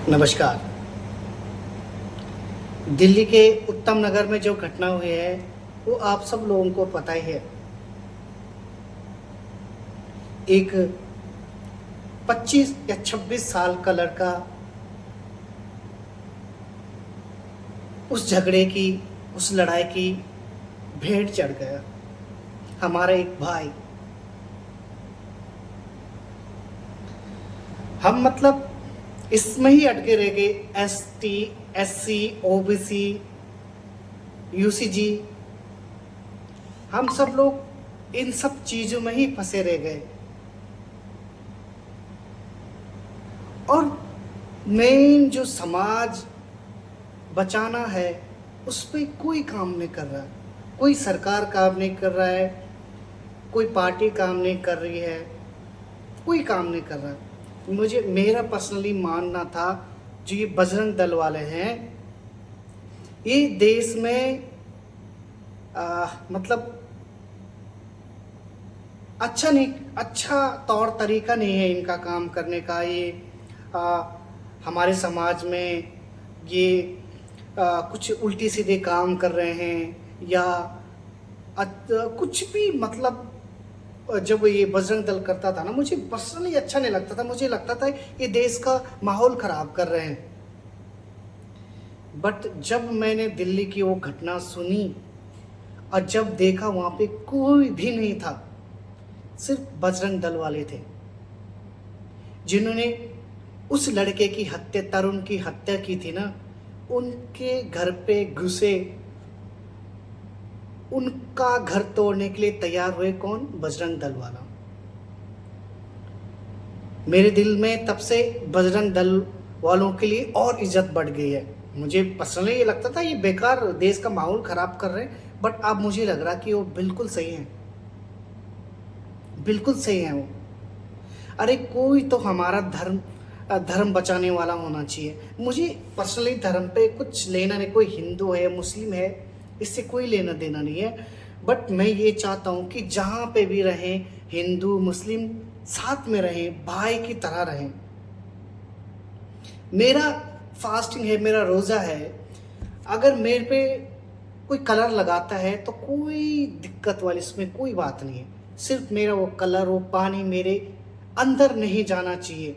नमस्कार। दिल्ली के उत्तम नगर में जो घटना हुई है वो आप सब लोगों को पता ही है। एक 25 या 26 साल का लड़का उस झगड़े की, उस लड़ाई की भेंट चढ़ गया। हमारा एक भाई, हम मतलब इसमें ही अटके रह गए। ST SC OBC UCG, हम सब लोग इन सब चीज़ों में ही फंसे रह गए। और मेन जो समाज बचाना है उस पर कोई काम नहीं कर रहा। कोई सरकार काम नहीं कर रहा है, कोई पार्टी काम नहीं कर रही है, कोई काम नहीं कर रहा। मेरा पर्सनली मानना था, जो ये बजरंग दल वाले हैं, ये देश में मतलब अच्छा तौर तरीका नहीं है इनका काम करने का। ये हमारे समाज में ये कुछ उल्टी सीधे काम कर रहे हैं या कुछ भी, मतलब जब ये बजरंग दल करता था ना, मुझे पर्सनली अच्छा नहीं लगता था। मुझे लगता था ये देश का माहौल ख़राब कर रहे हैं। बट जब मैंने दिल्ली की वो घटना सुनी और जब देखा वहाँ पे कोई भी नहीं था, सिर्फ बजरंग दल वाले थे जिन्होंने उस लड़के की हत्या, तरुण की हत्या की थी ना, उनके घर पे घुसे, उनका घर तोड़ने के लिए तैयार हुए। कौन? बजरंग दल वाला। मेरे दिल में तब से बजरंग दल वालों के लिए और इज्जत बढ़ गई है। मुझे पर्सनली ये लगता था ये बेकार देश का माहौल ख़राब कर रहे हैं, बट अब मुझे लग रहा कि वो बिल्कुल सही हैं, बिल्कुल सही हैं वो। अरे कोई तो हमारा धर्म बचाने वाला होना चाहिए। मुझे पर्सनली धर्म पे कुछ लेना नहीं, कोई हिंदू है मुस्लिम है, इससे कोई लेना देना नहीं है। बट मैं ये चाहता हूँ कि जहाँ पे भी रहें, हिंदू मुस्लिम साथ में रहें, भाई की तरह रहें। मेरा फास्टिंग है, मेरा रोज़ा है, अगर मेरे पे कोई कलर लगाता है तो कोई दिक्कत वाली इसमें कोई बात नहीं है। सिर्फ मेरा वो कलर, वो पानी मेरे अंदर नहीं जाना चाहिए,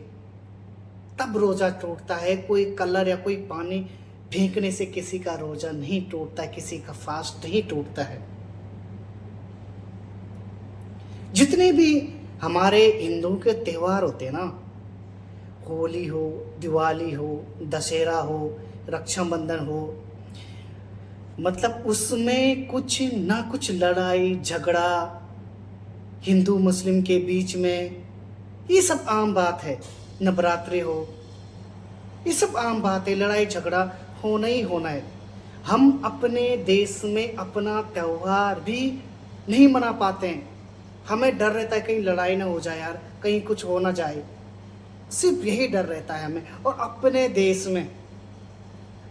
तब रोज़ा टूटता है। कोई कलर या कोई पानी फेंकने से किसी का रोज़ा नहीं टूटता है, किसी का फास्ट नहीं टूटता है। जितने भी हमारे हिंदुओं के त्यौहार होते हैं ना, होली हो, दिवाली हो, दशहरा हो, रक्षाबंधन हो, मतलब उसमें कुछ ना कुछ लड़ाई झगड़ा हिंदू मुस्लिम के बीच में, ये सब आम बात है। नवरात्रि हो, ये सब आम बात है। लड़ाई झगड़ा होना ही होना है। हम अपने देश में अपना त्यौहार भी नहीं मना पाते हैं। हमें डर रहता है कहीं लड़ाई ना हो जाए यार, कहीं कुछ हो ना जाए, सिर्फ यही डर रहता है हमें। और अपने देश में,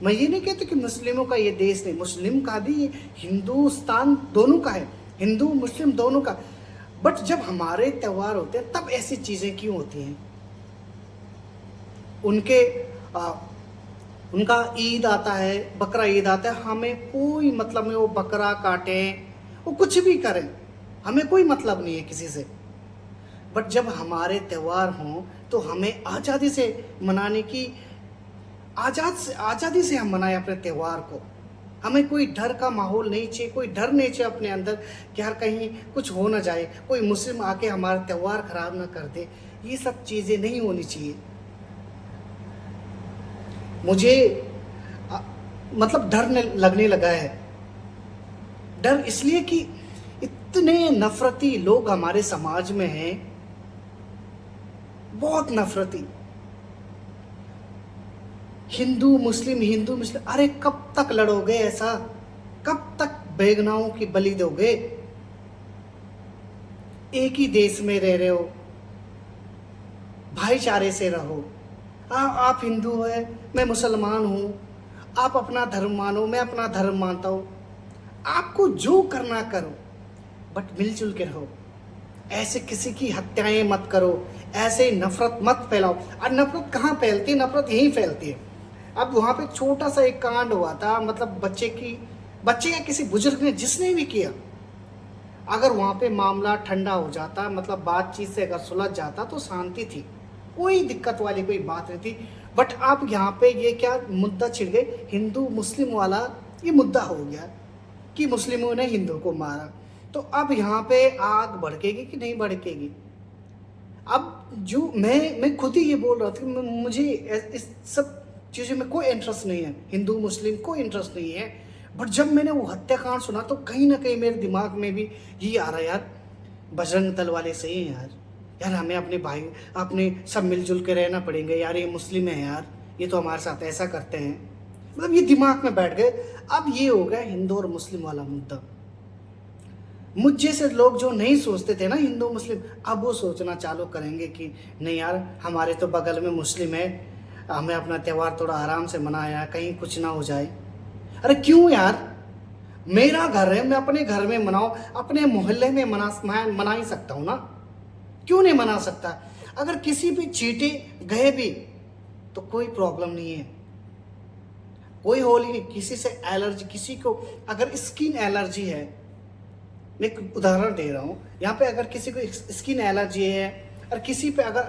मैं ये नहीं कहती कि मुस्लिमों का ये देश नहीं, मुस्लिम का भी, ये हिंदुस्तान दोनों का है, हिंदू मुस्लिम दोनों का। बट जब हमारे त्यौहार होते हैं तब ऐसी चीज़ें क्यों होती हैं? उनका ईद आता है, बकरा ईद आता है, हमें कोई मतलब नहीं। वो बकरा काटें, वो कुछ भी करें, हमें कोई मतलब नहीं है किसी से। बट जब हमारे त्यौहार हों तो हमें आज़ादी से मनाने की, आज़ादी से हम मनाएं अपने त्यौहार को। हमें कोई डर का माहौल नहीं चाहिए, कोई डर नहीं चाहिए अपने अंदर कि यार कहीं कुछ हो ना जाए, कोई मुस्लिम आके हमारा त्यौहार ख़राब ना कर दे। ये सब चीज़ें नहीं होनी चाहिए। मुझे मतलब डर लगने लगा है। डर इसलिए कि इतने नफरती लोग हमारे समाज में हैं, बहुत नफरती। हिंदू मुस्लिम, अरे कब तक लड़ोगे ऐसा? कब तक बेगनाहों की बलि दोगे? एक ही देश में रह रहे हो, भाईचारे से रहो। आप हिंदू है, मैं मुसलमान हूँ, आप अपना धर्म मानो, मैं अपना धर्म मानता हूँ। आपको जो करना करो, बट मिलजुल के रहो। ऐसे किसी की हत्याएं मत करो, ऐसे नफरत मत फैलाओ। और नफरत कहाँ फैलती है? नफरत यहीं फैलती है। अब वहाँ पे छोटा सा एक कांड हुआ था, मतलब बच्चे या किसी बुजुर्ग ने, जिसने भी किया, अगर वहाँ पे मामला ठंडा हो जाता, मतलब बातचीत से अगर सुलझ जाता तो शांति थी, कोई दिक्कत वाली कोई बात नहीं थी। बट अब यहाँ पे ये क्या मुद्दा छिड़ गए, हिंदू मुस्लिम वाला ये मुद्दा हो गया कि मुस्लिमों ने हिंदू को मारा। तो अब यहाँ पे आग भड़केगी कि नहीं भड़केगी? अब जो मैं खुद ही ये बोल रहा था कि मुझे इस सब चीज़ों में कोई इंटरेस्ट नहीं है, हिंदू मुस्लिम कोई इंटरेस्ट नहीं है। बट जब मैंने वो हत्याकांड सुना तो कहीं ना कहीं मेरे दिमाग में भी ये आ रहा, यार बजरंग दल वाले सही हैं यार, यार हमें अपने भाई अपने सब मिलजुल के रहना पड़ेंगे यार, ये मुस्लिम है यार, ये तो हमारे साथ ऐसा करते हैं। मतलब ये दिमाग में बैठ गए। अब ये हो गया हिंदू और मुस्लिम वाला मुद्दा। मुझ जैसे लोग जो नहीं सोचते थे ना हिंदू मुस्लिम, अब वो सोचना चालू करेंगे कि नहीं यार, हमारे तो बगल में मुस्लिम है, हमें अपना त्यौहार थोड़ा आराम से मनाया, कहीं कुछ ना हो जाए। अरे क्यों यार, मेरा घर है, मैं अपने घर में मनाऊं, अपने मोहल्ले में मना ही सकता हूँ ना, क्यों नहीं मना सकता? अगर किसी भी चीटे गए भी तो कोई प्रॉब्लम नहीं है, कोई होली नहीं। किसी से एलर्जी, किसी को अगर स्किन एलर्जी है, मैं एक उदाहरण दे रहा हूँ यहाँ पे, अगर किसी को स्किन एलर्जी है और किसी पे अगर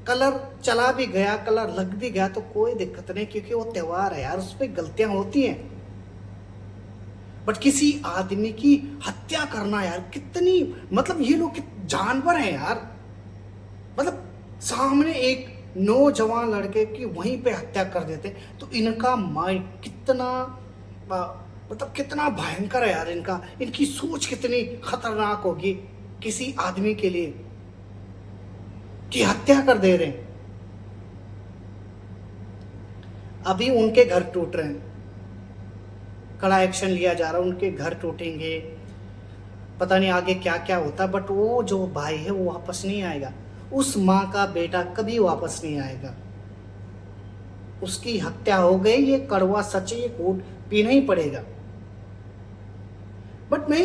कलर चला भी गया, कलर लग भी गया, तो कोई दिक्कत नहीं, क्योंकि वो त्यौहार है यार, उस पर गलतियां होती हैं। बट किसी आदमी की हत्या करना यार, कितनी, मतलब ये लोग जानवर हैं यार। मतलब सामने एक नौजवान लड़के की वहीं पे हत्या कर देते, तो इनका माइंड कितना मतलब कितना भयंकर है यार, इनकी सोच कितनी खतरनाक होगी किसी आदमी के लिए कि हत्या कर दे रहे हैं। अभी उनके घर टूट रहे हैं, कड़ा एक्शन लिया जा रहा है, उनके घर टूटेंगे, पता नहीं आगे क्या क्या होता। बट वो जो भाई है वो वापस नहीं आएगा, उस माँ का बेटा कभी वापस नहीं आएगा। उसकी हत्या हो गई, ये कड़वा सच है, ये कोर्ट पीना ही पड़ेगा। बट मैं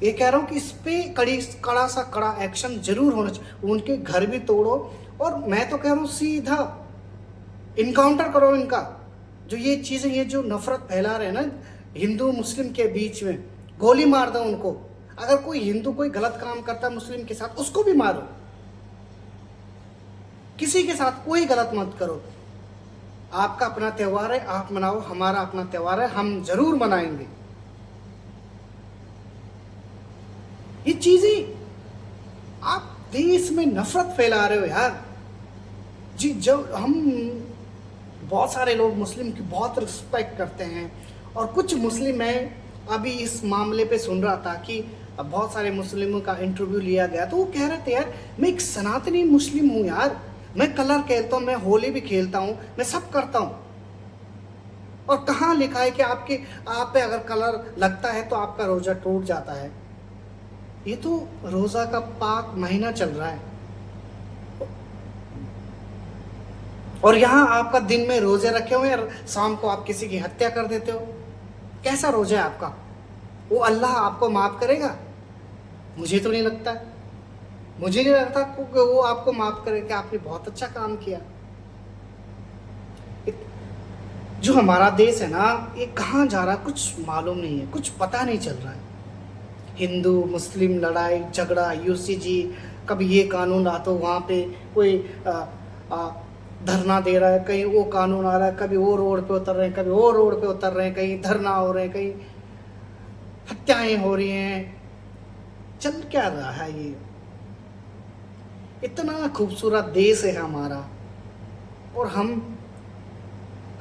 ये कह रहा हूँ कि इस पे कड़ा एक्शन जरूर होना चाहिए। उनके घर भी तोड़ो, और मैं तो कह रहा हूँ सीधा इनकाउंटर करो इनका, जो ये चीज़ें, ये जो नफरत फैला रहे हैं ना हिंदू मुस्लिम के बीच में, गोली मार दो उनको। अगर कोई हिंदू कोई गलत काम करता है मुस्लिम के साथ, उसको भी मारो, किसी के साथ कोई गलत मत करो। आपका अपना त्यौहार है, आप मनाओ, हमारा अपना त्यौहार है, हम जरूर मनाएंगे। ये चीजें आप देश में नफरत फैला रहे हो यार जी। जब हम बहुत सारे लोग मुस्लिम की बहुत रिस्पेक्ट करते हैं, और कुछ मुस्लिम हैं, अभी इस मामले पे सुन रहा था कि बहुत सारे मुस्लिमों का इंटरव्यू लिया गया, तो वो कह रहे थे यार मैं एक सनातनी मुस्लिम हूँ यार, मैं कलर खेलता हूँ, मैं होली भी खेलता हूँ, मैं सब करता हूँ। और कहाँ लिखा है कि आप पे अगर कलर लगता है तो आपका रोजा टूट जाता है? ये तो रोजा का पाक महीना चल रहा है, और यहाँ आपका दिन में रोजे रखे हुए और शाम को आप किसी की हत्या कर देते हो। कैसा रोजा है आपका? वो अल्लाह आपको माफ करेगा? मुझे तो नहीं लगता, मुझे नहीं लगता कि वो आपको माफ करेगा। आपने बहुत अच्छा काम किया। जो हमारा देश है ना, ये कहाँ जा रहा है कुछ मालूम नहीं है, कुछ पता नहीं चल रहा है। हिंदू मुस्लिम लड़ाई झगड़ा, यूसीजी, कभी ये कानून आ तो वहाँ पे कोई धरना दे रहा है, कहीं वो कानून आ रहा है, कभी वो रोड पे उतर रहे हैं, कभी वो रोड पे उतर रहे हैं, कहीं धरना हो रहे हैं, कहीं हत्याएं हो रही हैं। चल क्या रहा है ये? इतना खूबसूरत देश है हमारा, और हम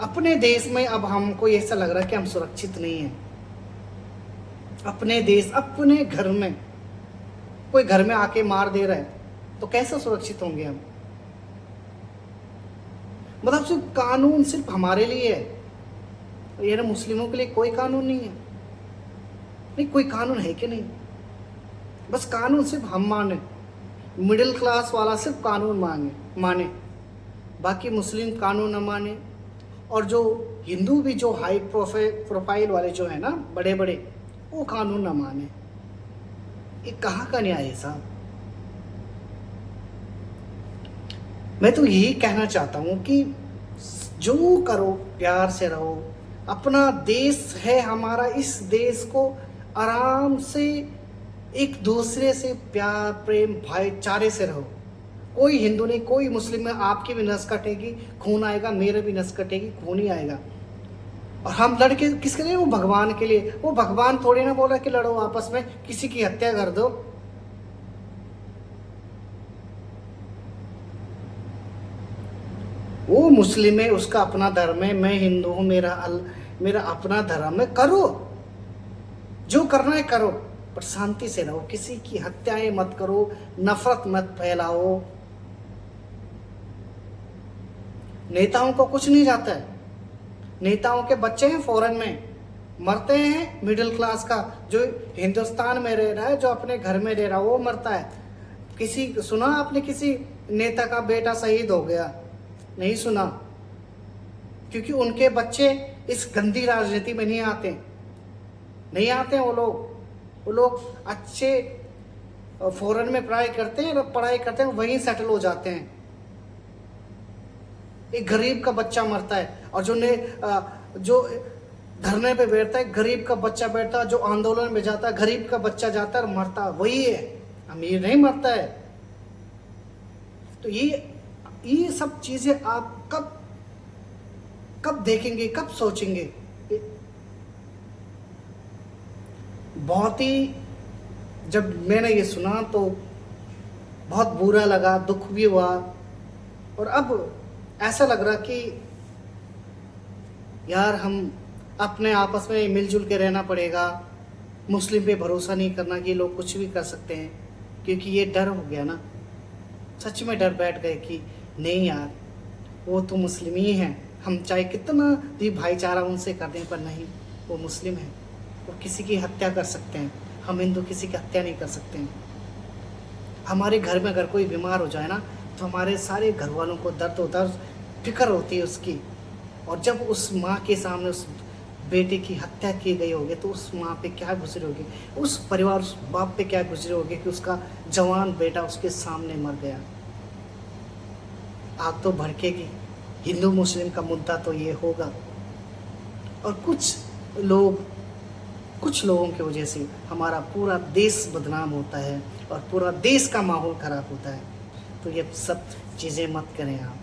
अपने देश में अब हमको ऐसा लग रहा है कि हम सुरक्षित नहीं हैं। अपने देश, अपने घर में कोई घर में आके मार दे रहा है तो कैसे सुरक्षित होंगे हम? मतलब सिर्फ कानून सिर्फ हमारे लिए है, ये ना मुस्लिमों के लिए कोई कानून नहीं है? नहीं, कोई कानून है कि नहीं? बस कानून सिर्फ हम माने, मिडिल क्लास वाला सिर्फ कानून माने, बाकी मुस्लिम कानून न माने। और जो हिंदू भी जो हाई प्रोफाइल वाले जो है ना, बड़े बड़े, वो कानून न माने। ये कहाँ का न्याय है साहब? मैं तो यही कहना चाहता हूँ कि जो करो प्यार से रहो। अपना देश है हमारा, इस देश को आराम से एक दूसरे से प्यार प्रेम भाईचारे से रहो। कोई हिंदू नहीं, कोई मुस्लिम में, आपकी भी नस कटेगी खून आएगा, मेरे भी नस कटेगी खून ही आएगा। और हम लड़के किसके लिए? वो भगवान के लिए। वो भगवान थोड़ी ना बोला कि लड़ो आपस में, किसी की हत्या कर दो। वो मुस्लिम है, उसका अपना धर्म है, मैं हिंदू हूं, मेरा अपना धर्म है। करो जो करना है करो, पर शांति से रहो। किसी की हत्याएं मत करो, नफरत मत फैलाओ। नेताओं को कुछ नहीं जाता है। नेताओं के बच्चे हैं फॉरेन में, मरते हैं। मिडिल क्लास का जो हिंदुस्तान में रह रहा है, जो अपने घर में रह रहा है, वो मरता है। सुना आपने किसी नेता का बेटा शहीद हो गया? नहीं सुना, क्योंकि उनके बच्चे इस गंदी राजनीति में नहीं आते। वो लोग अच्छे फॉरेन में पढ़ाई करते हैं, वहीं सेटल हो जाते हैं। एक गरीब का बच्चा मरता है, और जो धरने पे बैठता है, गरीब का बच्चा बैठता है, जो आंदोलन में जाता है, गरीब का बच्चा जाता है और मरता है, वही है, अमीर नहीं मरता है। तो ये सब चीजें आप कब देखेंगे, कब सोचेंगे? बहुत ही, जब मैंने ये सुना तो बहुत बुरा लगा, दुख भी हुआ। और अब ऐसा लग रहा कि यार हम अपने आपस में मिलजुल के रहना पड़ेगा। मुस्लिम पे भरोसा नहीं करना कि ये लोग कुछ भी कर सकते हैं, क्योंकि ये डर हो गया ना। सच में डर बैठ गए कि नहीं यार, वो तो मुस्लिम ही हैं, हम चाहे कितना भी भाईचारा उनसे कर दें, पर नहीं, वो मुस्लिम है, वो किसी की हत्या कर सकते हैं। हम हिंदू किसी की हत्या नहीं कर सकते हैं। हमारे घर में अगर कोई बीमार हो जाए ना, तो हमारे सारे घर वालों को दर्द फिक्र होती है उसकी। और जब उस माँ के सामने उस बेटे की हत्या की गई होगी, तो उस माँ पे क्या गुजरी होगी, उस परिवार, उस बाप पे क्या गुजरी होगी कि उसका जवान बेटा उसके सामने मर गया। आग तो भड़केगी। हिंदू मुस्लिम का मुद्दा तो ये होगा। और कुछ लोगों की वजह से हमारा पूरा देश बदनाम होता है और पूरा देश का माहौल खराब होता है। तो ये सब चीज़ें मत करें आप।